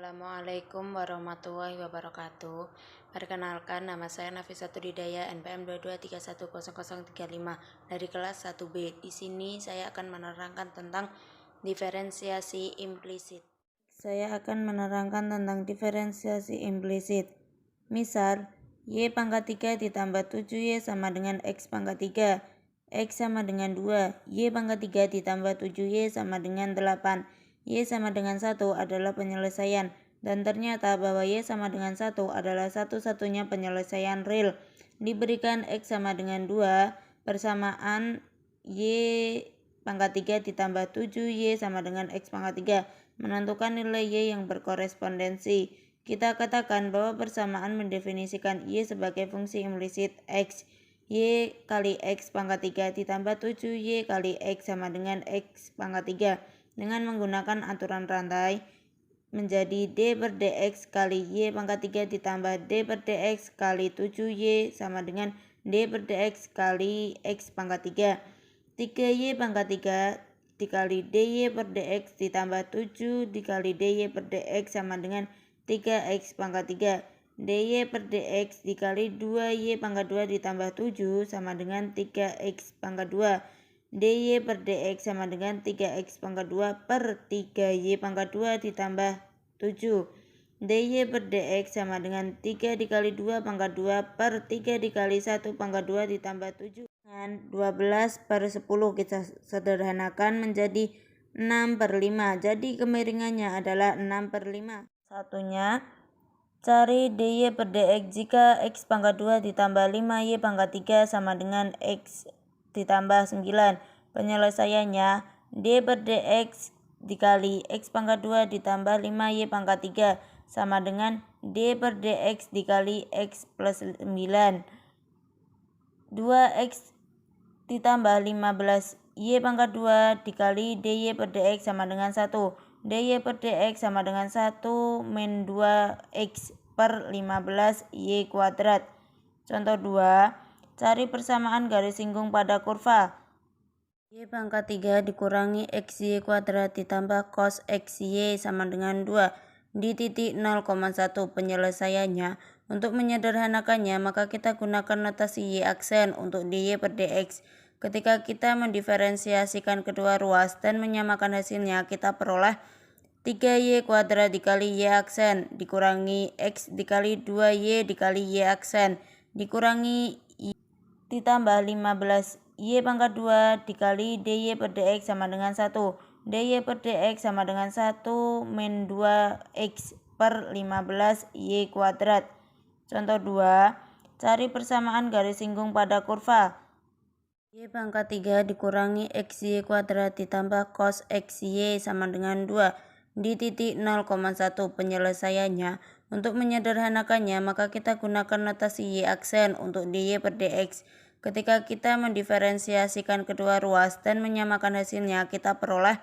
Assalamualaikum warahmatullahi wabarakatuh. Perkenalkan, nama saya Nafissatul Hidayah, NPM 22310035 dari kelas 1B. Di sini saya akan menerangkan tentang diferensiasi implisit. Misal, Y pangkat 3 ditambah 7Y sama dengan X pangkat 3. X sama dengan 2. Y pangkat 3 ditambah 7Y sama dengan 8. Y sama dengan 1 adalah penyelesaian. Dan ternyata bahwa Y sama dengan 1 adalah satu-satunya penyelesaian real. Diberikan X sama dengan 2, persamaan Y pangkat 3 ditambah 7Y sama dengan X pangkat 3. Menentukan nilai Y yang berkorespondensi. Kita katakan bahwa persamaan mendefinisikan Y sebagai fungsi implisit X. Y kali X pangkat 3 ditambah 7Y kali X sama dengan X pangkat 3. Dengan menggunakan aturan rantai, menjadi D per dx kali Y pangkat 3 ditambah D per dx kali 7Y sama dengan D per dx kali X pangkat 3. 3Y pangkat 3 dikali dy per dx ditambah 7 dikali dy per dx sama dengan 3x pangkat 3. dy per dx dikali 2y pangkat 2 ditambah 7 sama dengan 3x pangkat 2. dy per dx sama dengan 3x pangkat 2 per 3y pangkat 2 ditambah 7. dy per dx sama dengan 3 dikali 2 pangkat 2 per 3 dikali 1 pangkat 2 ditambah 7. Dengan 12 per 10 kita sederhanakan menjadi 6 per 5. Jadi kemiringannya adalah 6 per 5. Satunya, cari dy per dx jika x pangkat 2 ditambah 5y pangkat 3 sama dengan x ditambah 9. Penyelesaiannya, d per dx dikali x pangkat 2 ditambah 5y pangkat 3 sama dengan d per dx dikali x plus 9. 2x ditambah 15y pangkat 2 dikali dy per dx sama dengan 1. dy per dx sama dengan 1 min 2x per 15y kuadrat. Contoh 2. Cari persamaan garis singgung pada kurva. Y pangkat 3 dikurangi xy kuadrat ditambah cos xy sama dengan 2 di titik 0,1. Penyelesaiannya, untuk menyederhanakannya maka kita gunakan notasi y aksen untuk dy per dx. Ketika kita mendiferensiasikan kedua ruas dan menyamakan hasilnya, kita peroleh 3y kuadrat dikali y aksen dikurangi x dikali 2y dikali y aksen dikurangi y ditambah 15y pangkat 2 dikali dy per dx sama dengan 1. dy per dx sama dengan 1 min 2x per 15y kuadrat. Contoh 2. Cari persamaan garis singgung pada kurva. Y pangkat 3 dikurangi xy kuadrat ditambah cos xy sama dengan 2 di titik 0,1. Penyelesaiannya, untuk menyederhanakannya maka kita gunakan notasi y aksen untuk dy per dx. Ketika kita mendiferensiasikan kedua ruas dan menyamakan hasilnya, kita peroleh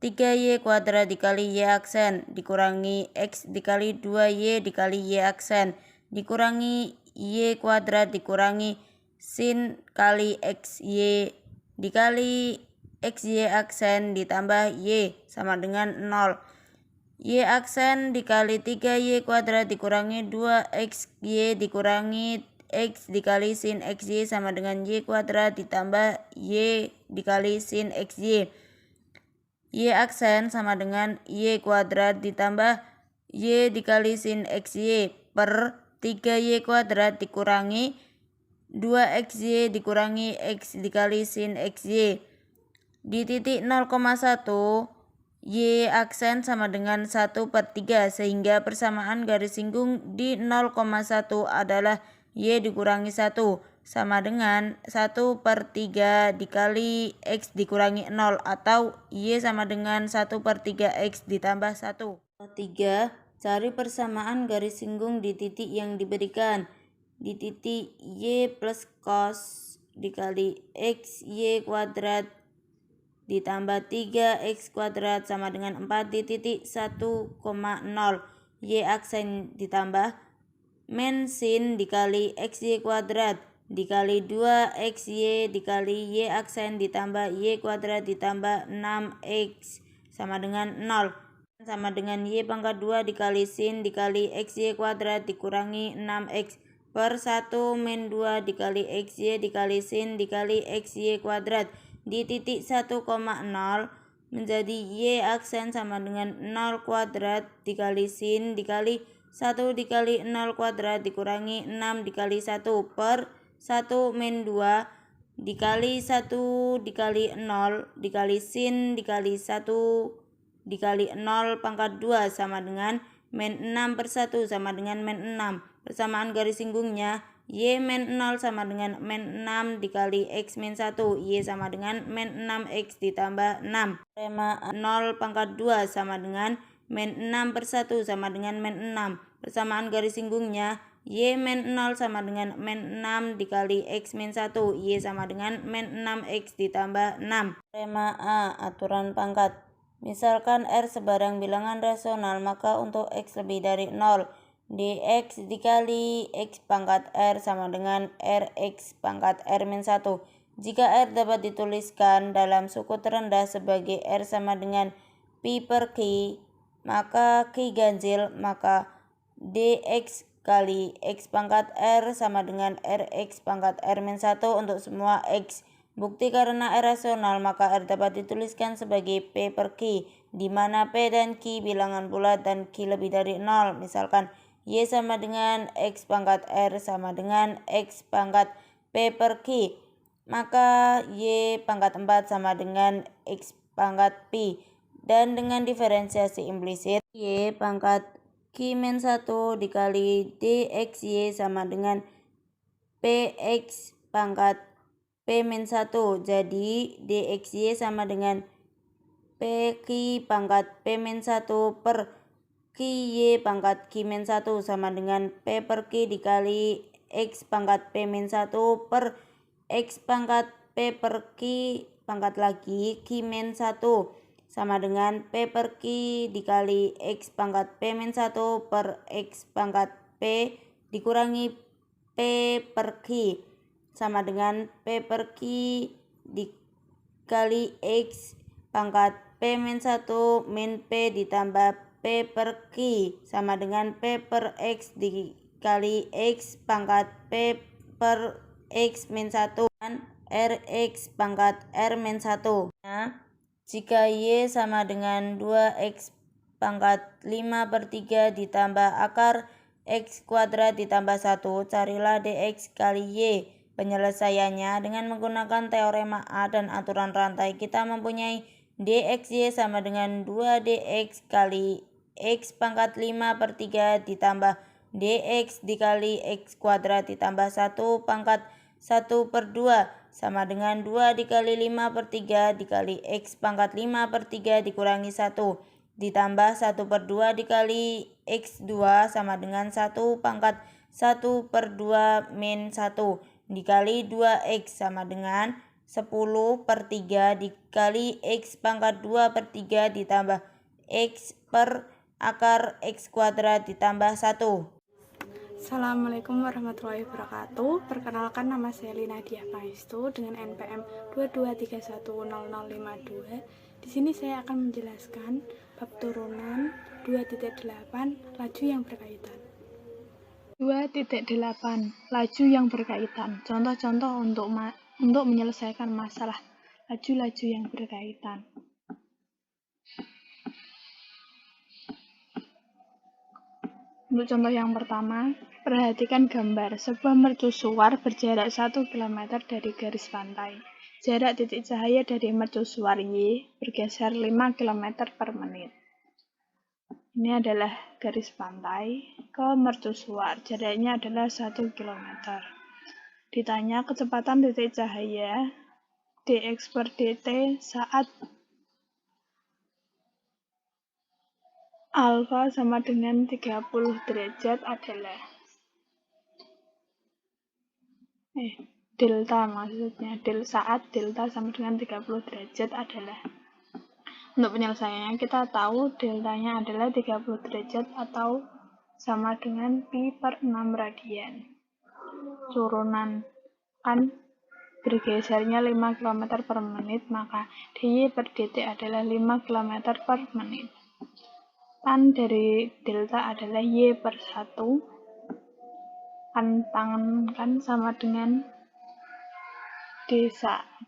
3y kuadrat dikali y aksen dikurangi x dikali 2y dikali y aksen dikurangi y kuadrat dikurangi sin kali xy dikali xy aksen ditambah y sama dengan 0. Y aksen dikali 3y kuadrat dikurangi 2xy dikurangi x dikali sin xy sama dengan y kuadrat ditambah y dikali sin xy. Y aksen sama dengan y kuadrat ditambah y dikali sin xy per 3y kuadrat dikurangi 2xy dikurangi x dikali sin xy. Di titik 0,1, y aksen sama dengan 1 per 3 sehingga persamaan garis singgung di 0,1 adalah y dikurangi 1 sama dengan 1 per 3 dikali x dikurangi 0 atau y sama dengan 1 per 3x ditambah 1. 3. Cari persamaan garis singgung di titik yang diberikan. Di titik y plus cos dikali xy kuadrat ditambah 3x kuadrat sama dengan 4 di titik 1,0. Y aksen ditambah min sin dikali xy kuadrat dikali 2xy dikali y aksen ditambah y kuadrat ditambah 6x sama dengan 0. sama dengan Y pangkat 2 dikali sin dikali XY kuadrat dikurangi 6X per 1 min 2 dikali XY dikali sin dikali XY kuadrat di titik 1,0 menjadi Y aksen sama dengan 0 kuadrat dikali sin dikali 1 dikali 0 kuadrat dikurangi 6 dikali 1 per 1 min 2 dikali 1 dikali 0 dikali sin dikali 1 dikali 0 pangkat 2 sama dengan min 6 per 1 sama dengan min 6. Persamaan garis singgungnya Y min 0 sama dengan min 6 dikali X min 1. Y sama dengan min 6X ditambah 6. Teorema 0 pangkat 2 sama dengan min 6 per 1 sama dengan min 6. Persamaan garis singgungnya Y min 0 sama dengan min 6 dikali X min 1. Y sama dengan min 6X ditambah 6. Teorema A. Aturan pangkat. Misalkan R sebarang bilangan rasional, maka untuk X lebih dari 0, dx dikali X pangkat R sama dengan Rx pangkat R min 1. Jika R dapat dituliskan dalam suku terendah sebagai R sama dengan pi per Q, maka Q ganjil, maka dx kali X pangkat R sama dengan Rx pangkat R min 1 untuk semua X. Bukti karena R rasional, maka R dapat dituliskan sebagai P per Q, di mana P dan Q bilangan bulat dan Q lebih dari 0. Misalkan Y sama dengan X pangkat R sama dengan X pangkat P per Q, maka Y pangkat 4 sama dengan X pangkat Pi. Dan dengan diferensiasi implisit, Y pangkat Q min 1 dikali dxy sama dengan Px pangkat P min 1. Jadi dxy sama dengan Pq pangkat P min 1 per Qy pangkat Q min 1 sama dengan P per Q dikali X pangkat P min 1 per X pangkat P per Q pangkat lagi Q min 1 sama dengan P per Q dikali X pangkat P min 1 per X pangkat P dikurangi P per Q sama dengan P per Q dikali X pangkat P min 1 min P ditambah P per Q sama dengan P per X dikali X pangkat P per X min 1 dan Rx pangkat R min 1. Nah, jika Y sama dengan 2X pangkat 5 per 3 ditambah akar X kuadrat ditambah 1, carilah dx kali Y. Penyelesaiannya dengan menggunakan teorema A dan aturan rantai, kita mempunyai dxy sama dengan 2dx kali X pangkat 5 per 3 ditambah dx dikali X kuadrat ditambah 1 pangkat 1 per 2 sama dengan 2 dikali 5 per 3 dikali X pangkat 5 per 3 dikurangi 1 ditambah 1 per 2 dikali X2 sama dengan 1 pangkat 1 per 2 min 1 dikali 2X sama dengan 10 per 3 dikali X pangkat 2 per 3 ditambah X per akar X kuadrat ditambah 1. Assalamualaikum warahmatullahi wabarakatuh. Perkenalkan, nama saya Lina Diah Maestu dengan NPM 22310052. Di sini saya akan menjelaskan bab turunan 2.8 laju yang berkaitan. 2.8 laju yang berkaitan. Contoh-contoh untuk menyelesaikan masalah laju-laju yang berkaitan. Untuk contoh yang pertama, perhatikan gambar. Sebuah mercusuar berjarak 1 km dari garis pantai. Jarak titik cahaya dari mercusuar Y bergeser 5 km per menit. Ini adalah garis pantai ke mercusuar. Jaraknya adalah 1 km. Ditanya kecepatan titik cahaya dx per dt saat alfa sama dengan 30 derajat adalah delta, maksudnya saat delta sama dengan 30 derajat adalah. Untuk penyelesaiannya kita tahu deltanya adalah 30 derajat atau sama dengan pi per 6 radian. Turunan kan bergesernya 5 km per menit, maka dy per dt adalah 5 km per menit. Tan dari delta adalah Y per 1. Kan tangan kan sama dengan D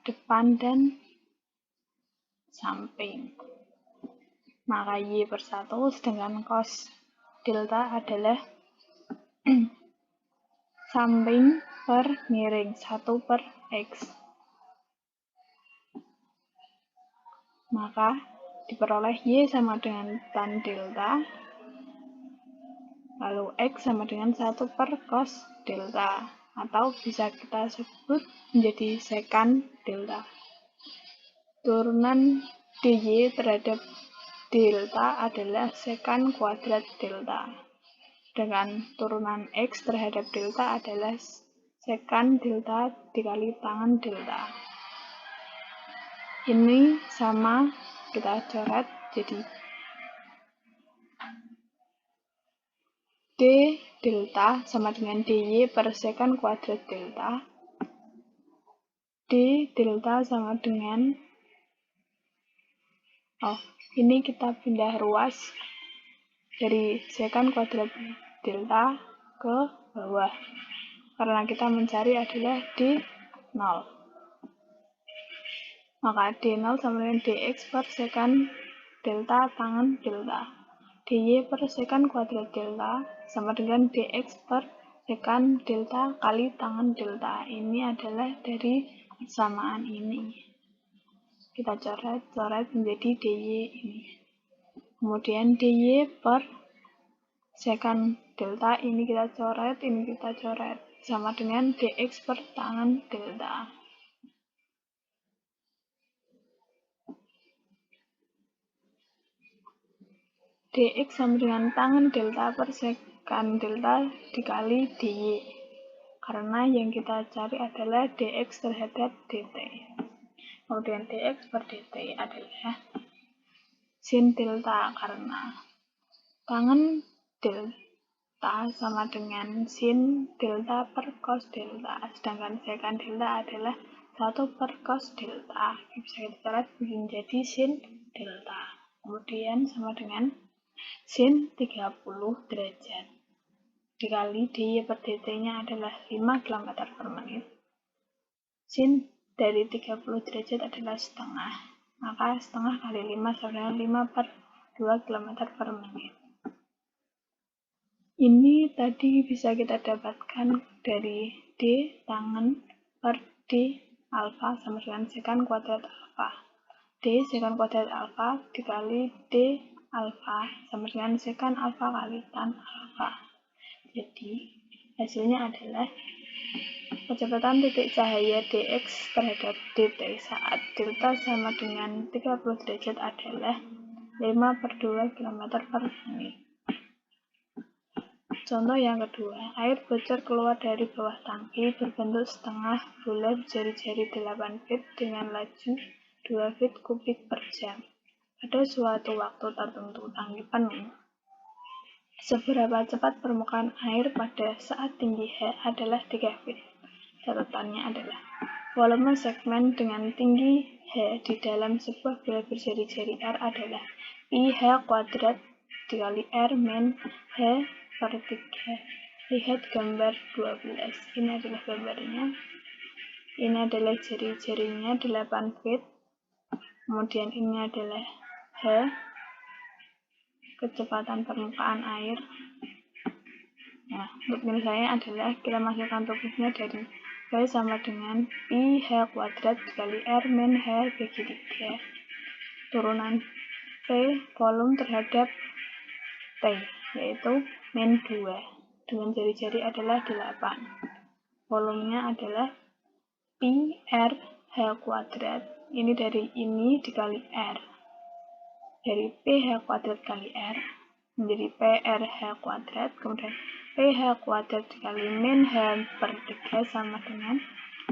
depan dan samping. Maka Y per 1 sedangkan cos delta adalah samping per miring 1 per X. Maka diperoleh Y sama dengan tan delta, lalu X sama dengan 1 per cos delta, atau bisa kita sebut menjadi sekan delta. Turunan dy terhadap delta adalah sekan kuadrat delta, dengan turunan X terhadap delta adalah sekan delta dikali tangan delta. Ini sama kita coret jadi D delta sama dengan dy per sekan kuadrat delta. D delta sama dengan ini kita pindah ruas dari sekan kuadrat delta ke bawah karena kita mencari adalah D0. Maka D0 sama dengan dx per sekan delta tangan delta. dy per sekan kuadrat delta sama dengan dx per sekan delta kali tangan delta. Ini adalah dari persamaan ini. Kita coret menjadi dy ini. Kemudian dy per sekan delta ini kita coret sama dengan dx per tangan delta. Dx sama dengan tangan delta per sekan delta dikali dy. Karena yang kita cari adalah dx terhadap dt. Kemudian dx per dt adalah sin delta karena tangan delta sama dengan sin delta per cos delta. Sedangkan sekan delta adalah 1 per cos delta. Bisa kita coret menjadi sin delta. Kemudian sama dengan sin 30 derajat dikali dy per dt-nya adalah 5 km per menit. Sin dari 30 derajat adalah setengah. Maka setengah kali 5 sama dengan 5 per 2 km per menit. Ini tadi bisa kita dapatkan dari D tangan per D alfa sama dengan sekan kuadrat alfa. D sekan kuadrat alfa dikali D alfa sama dengan sekan alfa kali tan alfa. Jadi hasilnya adalah kecepatan titik cahaya dx terhadap dt saat delta sama dengan 30 derajat adalah 5 per 2 km per menit. Contoh yang kedua, air bocor keluar dari bawah tangki berbentuk setengah bulat jari-jari 8 feet dengan laju 2 feet kubik per jam. Pada suatu waktu tertentu tangki penuh. Seberapa cepat permukaan air pada saat tinggi H adalah 3 feet. Catatannya adalah volume segmen dengan tinggi H di dalam sebuah bola berjari-jari R adalah pi H kuadrat dikali R min H per 3. Lihat gambar 12. Ini adalah gambarnya. Ini adalah jari-jarinya 8 feet. Kemudian ini adalah H, kecepatan permukaan air. Nah, untuk nilainya adalah kita masukkan rumusnya dari V sama dengan pi H kuadrat dikali R min H bagi 3. Turunan V volume terhadap T, yaitu min 2. Dengan jari-jari adalah 8. Volumenya adalah pi R H kuadrat. Ini dari ini dikali R. Dari PH kuadrat kali R menjadi PRH kuadrat, kemudian PH kuadrat dikali min H per 3 sama dengan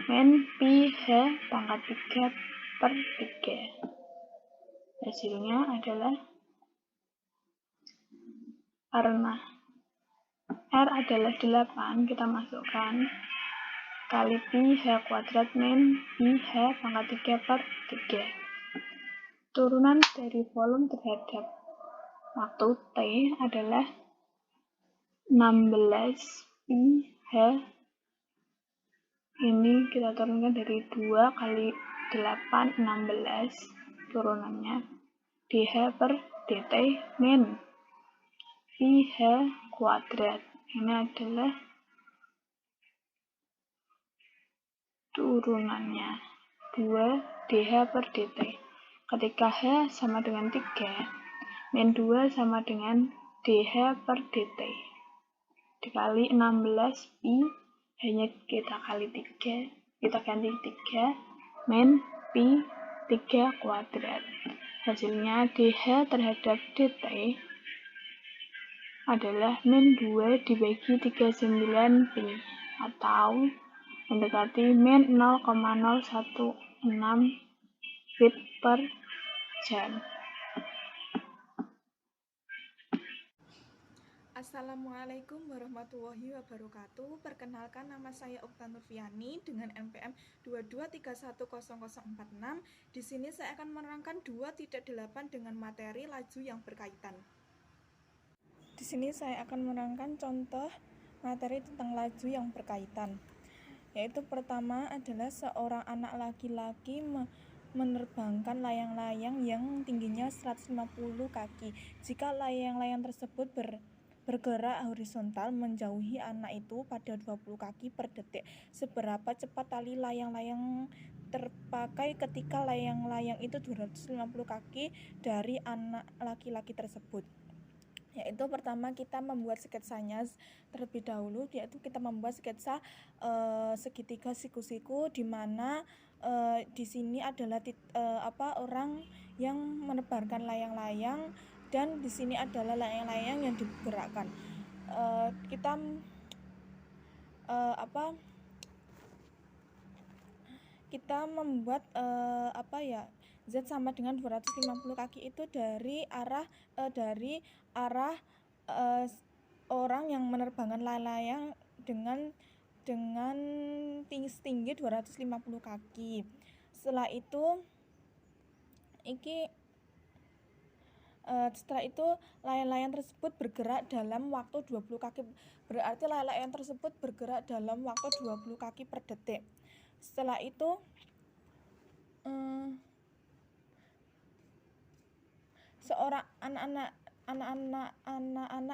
min pi H pangkat 3 per 3. Hasilnya adalah karena R adalah 8, kita masukkan kali pi H kuadrat min pi H pangkat 3 per 3. Turunan dari volume terhadap waktu T adalah 16 pi H. Ini kita turunkan dari 2 kali 8, 16 turunannya dH per dt min pi H kuadrat. Ini adalah turunannya 2 dH per dt. Ketika H sama dengan 3, min 2 sama dengan dH per dt dikali 16 pi, hanya kita kali 3, kita ganti 3, min pi 3 kuadrat. Hasilnya dH terhadap dt adalah min 2 dibagi 39 pi, atau mendekati min 0,016 bit per jam. Assalamualaikum warahmatullahi wabarakatuh. Perkenalkan, nama saya Okta Nurfiani dengan NPM 223100046. Di sini saya akan menerangkan 2.8 dengan materi laju yang berkaitan. Di sini saya akan menerangkan contoh materi tentang laju yang berkaitan. Yaitu pertama adalah seorang anak laki-laki menerbangkan layang-layang yang tingginya 150 kaki. Jika layang-layang tersebut bergerak horizontal menjauhi anak itu pada 20 kaki per detik. Seberapa cepat tali layang-layang terpakai ketika layang-layang itu 250 kaki dari anak laki-laki tersebut? Yaitu pertama kita membuat sketsanya terlebih dahulu, yaitu kita membuat sketsa segitiga siku-siku, di mana di sini adalah orang yang menebarkan layang-layang, dan di sini adalah layang-layang yang digerakkan. Kita membuat Z sama dengan 250 kaki itu dari arah orang yang menerbangkan layang dengan tinggi 250 kaki. Setelah itu layang-layang tersebut bergerak dalam waktu 20 kaki. Berarti layang-layang tersebut bergerak dalam waktu 20 kaki per detik. Setelah itu seorang anak-anak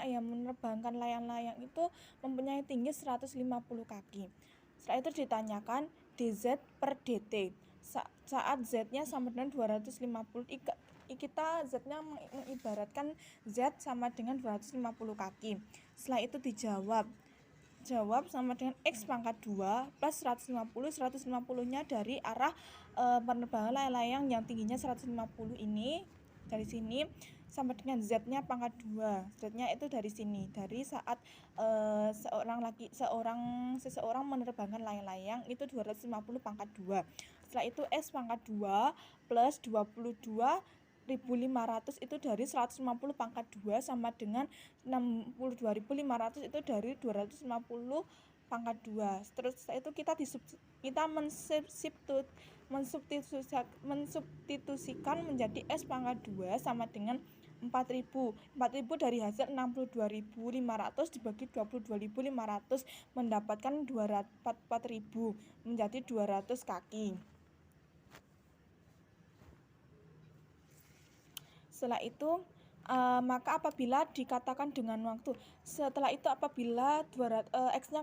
yang menerbangkan layang-layang itu mempunyai tinggi 150 kaki. Setelah itu ditanyakan dz per dt. Saat z-nya sama dengan 250, kita z-nya mengibaratkan z sama dengan 250 kaki. Setelah itu dijawab sama dengan x pangkat 2 plus 150-nya dari arah penerbangan layang-layang yang tingginya 150 ini, dari sini, sama dengan z-nya pangkat 2. Z-nya itu dari sini, dari saat seseorang menerbangkan layang-layang itu 250 pangkat 2. Setelah itu x pangkat 2 plus 22.500 itu dari 150 pangkat 2 sama dengan 62.500 itu dari 250 pangkat 2. Terus itu kita mensubstitusikan menjadi S pangkat 2 sama dengan 4.000 dari hasil 62.500 dibagi 22.500 mendapatkan 4.000 menjadi 200 kaki. Setelah itu maka apabila dikatakan dengan waktu, setelah itu apabila x-nya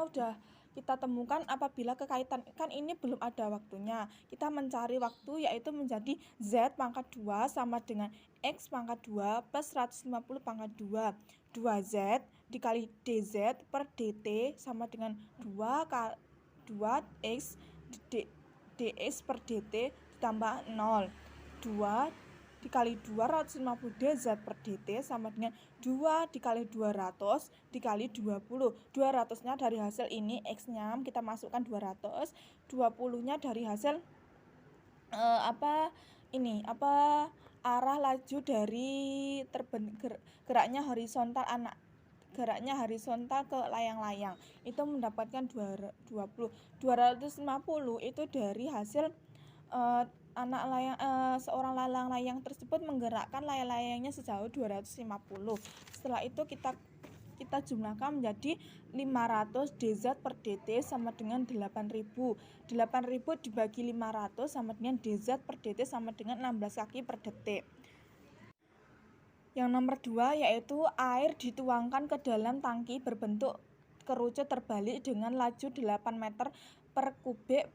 udah kita temukan, apabila kekaitan, kan ini belum ada waktunya, kita mencari waktu, yaitu menjadi z pangkat 2 sama dengan x pangkat 2 plus 150 pangkat 2. 2z dikali dz per dt sama dengan 2x dx per dt ditambah 0. 2 dikali 250 dz per dt sama dengan 2 dikali 200 dikali 20. 200-nya dari hasil ini, x-nya kita masukkan 200, 20-nya dari hasil arah laju dari geraknya horizontal ke layang-layang, itu mendapatkan 20. 250 itu dari hasil seorang layang-layang tersebut menggerakkan layang-layangnya sejauh 250. Setelah itu kita jumlahkan menjadi 500 dz per dt sama dengan 8000. 8000 dibagi 500 sama dengan dz per dt sama dengan 16 kaki per detik. Yang nomor 2 yaitu air dituangkan ke dalam tangki berbentuk kerucut terbalik dengan laju 8 meter per kubik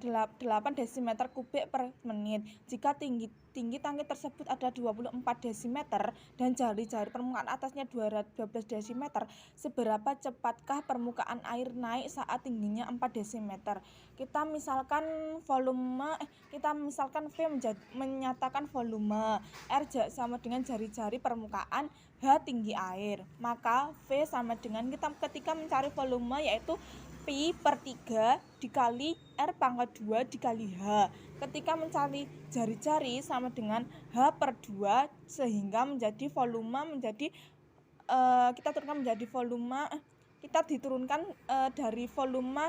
8 desimeter kubik per menit. Jika tinggi tangki tersebut ada 24 desimeter dan jari-jari permukaan atasnya 12 desimeter, seberapa cepatkah permukaan air naik saat tingginya 4 desimeter? Kita misalkan V menyatakan volume, R sama dengan jari-jari permukaan, H tinggi air. Maka V sama dengan ketika mencari volume yaitu Pi per 3 dikali R pangkat 2 dikali H. Ketika mencari jari-jari sama dengan H per 2 sehingga menjadi volume menjadi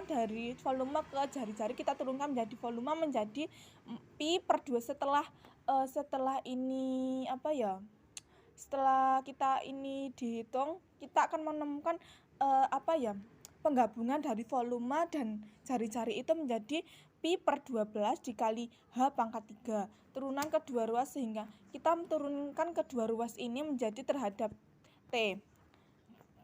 dari volume ke jari-jari kita turunkan menjadi volume menjadi Pi per 2. Setelah kita ini dihitung, kita akan menemukan penggabungan dari volume dan jari-jari itu menjadi Pi per 12 dikali H pangkat 3. Turunan kedua ruas sehingga kita menurunkan kedua ruas ini menjadi terhadap T.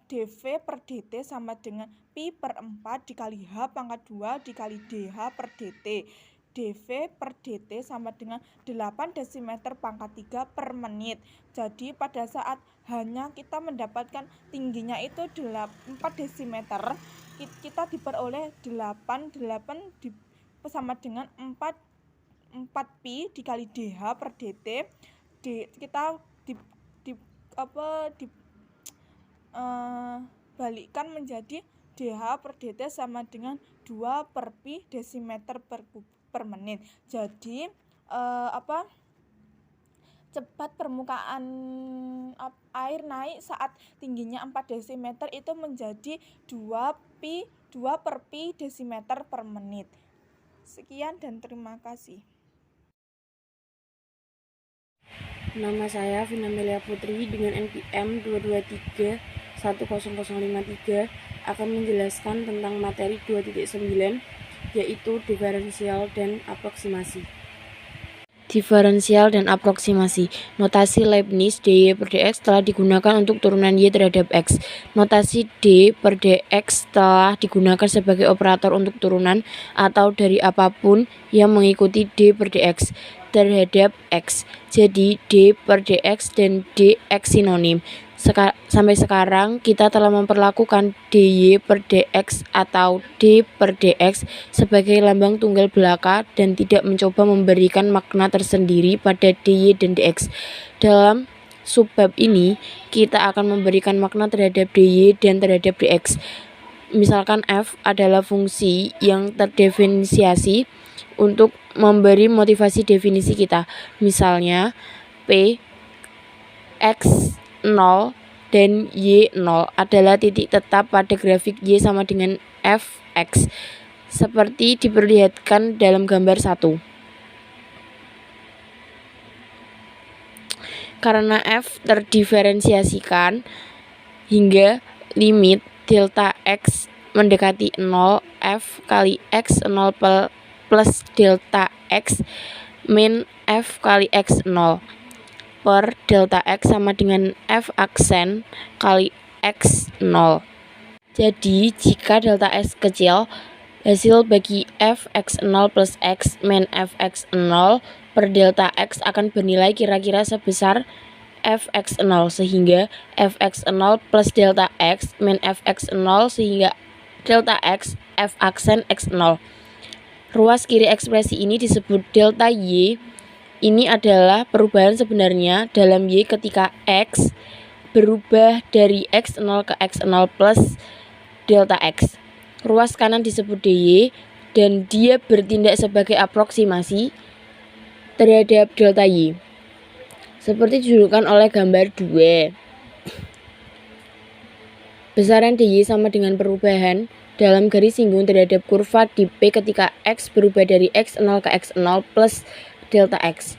dV per dt sama dengan Pi per 4 dikali H pangkat 2 dikali dH per dt. dV per dt sama dengan 8 desimeter pangkat 3 per menit. Jadi pada saat hanya kita mendapatkan tingginya itu 4 desimeter, kita diperoleh 8 sama dengan 4 pi dikali dH per dt. Kita balikkan menjadi dH per dt sama dengan 2 per pi desimeter per menit. Jadi cepat permukaan air naik saat tingginya 4 desimeter itu menjadi 2 per pi desimeter per menit. Sekian dan terima kasih. Nama saya Vina Melia Putri dengan NPM 2231053 akan menjelaskan tentang materi 2.9 yaitu diferensial dan aproksimasi. Diferensial dan aproksimasi. Notasi Leibniz dy per dx telah digunakan untuk turunan y terhadap x. Notasi d per dx telah digunakan sebagai operator untuk turunan atau dari apapun yang mengikuti d per dx terhadap x. Jadi d per dx dan dx sinonim. Sampai sekarang kita telah memperlakukan dy per dx atau d per dx sebagai lambang tunggal belaka dan tidak mencoba memberikan makna tersendiri pada dy dan dx. Dalam subbab ini kita akan memberikan makna terhadap dy dan terhadap dx. Misalkan f adalah fungsi yang terdefinisiasi untuk memberi motivasi definisi kita. Misalnya p x 0 dan y 0 adalah titik tetap pada grafik y sama dengan fx seperti diperlihatkan dalam gambar 1. Karena f terdiferensiasikan hingga limit delta x mendekati 0, f kali x 0 plus delta x min f kali x 0 per delta x sama dengan f aksen kali x 0. Jadi jika delta x kecil, hasil bagi f x 0 plus x min f x 0 per delta x akan bernilai kira-kira sebesar f x 0 sehingga f x 0 plus delta x min f x 0 sehingga delta x f aksen x 0. Ruas kiri ekspresi ini disebut delta y. Ini adalah perubahan sebenarnya dalam y ketika x berubah dari x0 ke x0 plus delta x. Ruas kanan disebut dy dan dia bertindak sebagai aproksimasi terhadap delta y. Seperti dijudulkan oleh gambar 2. Besaran dy sama dengan perubahan dalam garis singgung terhadap kurva di P ketika x berubah dari x0 ke x0 plus delta X.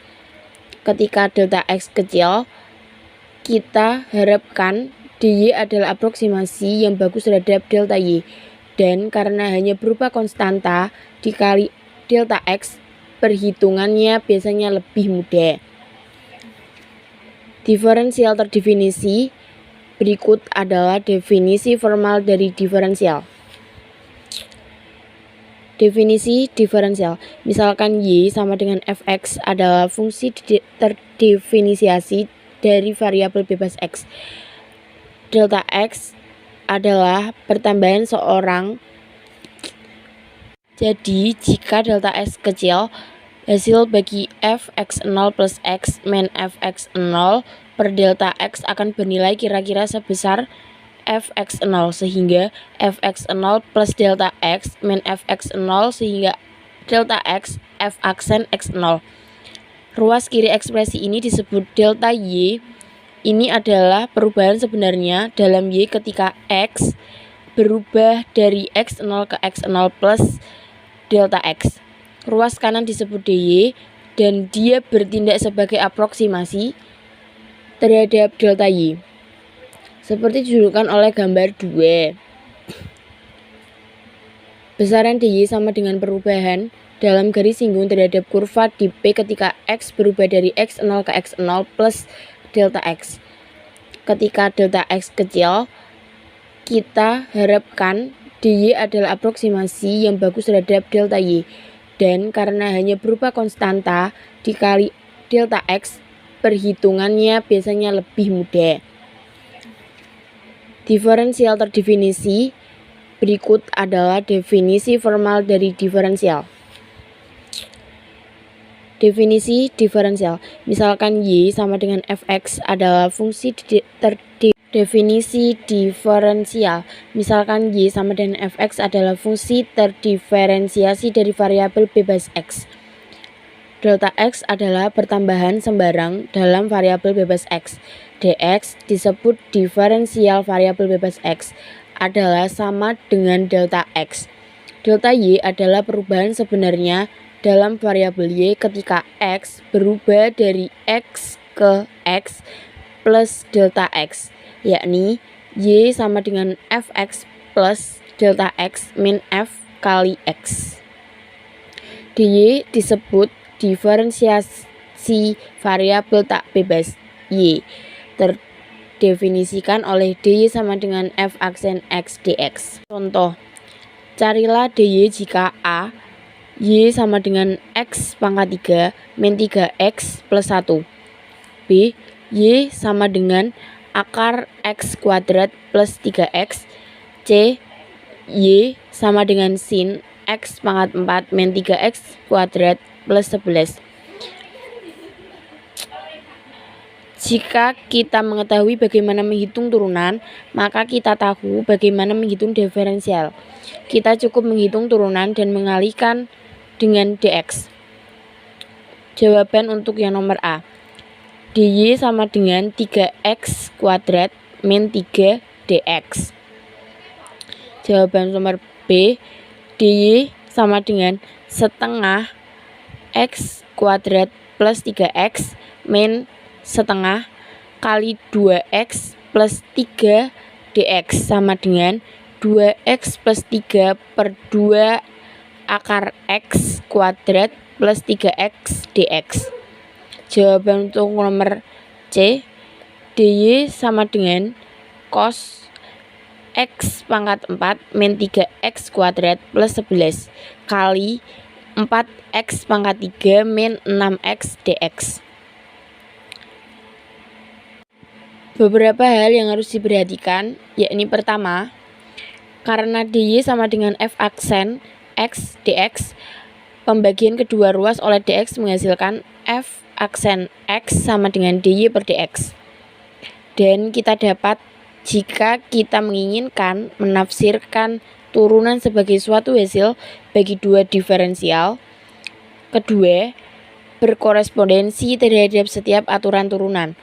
Ketika delta X kecil, kita harapkan dy adalah aproksimasi yang bagus terhadap delta y. Dan karena hanya berupa konstanta dikali delta X, perhitungannya biasanya lebih mudah. Diferensial terdefinisi. Berikut adalah definisi formal dari diferensial. Definisi diferensial. Misalkan y sama dengan fx adalah fungsi terdefinisiasi dari variabel bebas x. Delta x adalah pertambahan seorang. Jadi, jika delta x kecil, hasil bagi fx0 plus x min fx0 per delta x akan bernilai kira-kira sebesar fx0, sehingga fx0 plus delta x min fx0 sehingga delta x f aksen x0. Ruas kiri ekspresi ini disebut delta y. Ini adalah perubahan sebenarnya dalam y ketika x berubah dari x0 ke x0 plus delta x. Ruas kanan disebut dy dan dia bertindak sebagai aproksimasi terhadap delta y. Seperti dijudulkan oleh gambar 2. Besaran dy sama dengan perubahan dalam garis singgung terhadap kurva di P ketika x berubah dari x0 ke x0 plus delta x. Ketika delta x kecil, kita harapkan dy adalah aproksimasi yang bagus terhadap delta y. Dan karena hanya berupa konstanta dikali delta x, perhitungannya biasanya lebih mudah. Diferensial terdefinisi. Berikut adalah definisi formal dari diferensial. Definisi diferensial. Misalkan y sama dengan fx adalah fungsi definisi diferensial. Misalkan y sama dengan fx adalah fungsi terdiferensiasi dari variabel bebas x. Delta x adalah pertambahan sembarang dalam variabel bebas x. Dx disebut diferensial variabel bebas x adalah sama dengan delta x. Delta y adalah perubahan sebenarnya dalam variabel y ketika x berubah dari x ke x plus delta x, yakni y sama dengan fx plus delta x min f kali x. Dy disebut diferensiasi variabel tak bebas y, terdefinisikan oleh dy sama dengan f aksen x dx. Contoh, carilah dy jika a, y sama dengan x pangkat 3 min 3x plus 1. B, y sama dengan akar x kuadrat plus 3x. C, y sama dengan sin x pangkat 4 min 3x kuadrat plus 11. Jika kita mengetahui bagaimana menghitung turunan, maka kita tahu bagaimana menghitung diferensial. Kita cukup menghitung turunan dan mengalihkan dengan dx. Jawaban untuk yang nomor A. dy sama dengan 3x kuadrat min 3 dx. Jawaban nomor B. dy sama dengan setengah x kuadrat plus 3x min setengah kali 2x plus 3 dx sama dengan 2x plus 3 per 2 akar x kuadrat plus 3x dx. Jawaban untuk nomor C. dy sama dengan cos x pangkat 4 min 3x kuadrat plus 11 kali 4x pangkat 3 min 6x dx. Beberapa hal yang harus diperhatikan, yakni pertama, karena dy sama dengan f aksen x dx, pembagian kedua ruas oleh dx menghasilkan f aksen x sama dengan dy per dx. Dan kita dapat jika kita menginginkan menafsirkan turunan sebagai suatu hasil bagi dua diferensial, kedua, berkorespondensi terhadap setiap aturan turunan.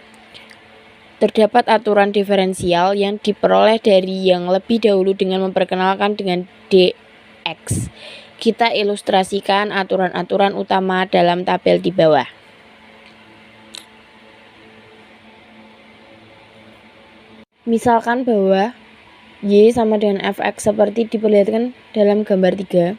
Terdapat aturan diferensial yang diperoleh dari yang lebih dahulu dengan memperkenalkan dengan dx. Kita ilustrasikan aturan-aturan utama dalam tabel di bawah. Misalkan bahwa Y sama dengan Fx seperti diperlihatkan dalam gambar 3.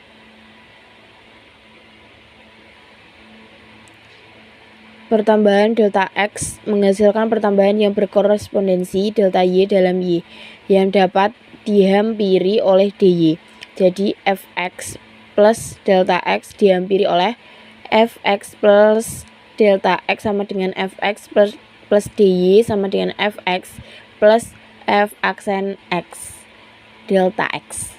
Pertambahan delta X menghasilkan pertambahan yang berkorespondensi delta Y dalam Y yang dapat dihampiri oleh dy. Jadi Fx plus delta X dihampiri oleh Fx plus delta X sama dengan Fx plus dy sama dengan Fx plus F aksen X delta X.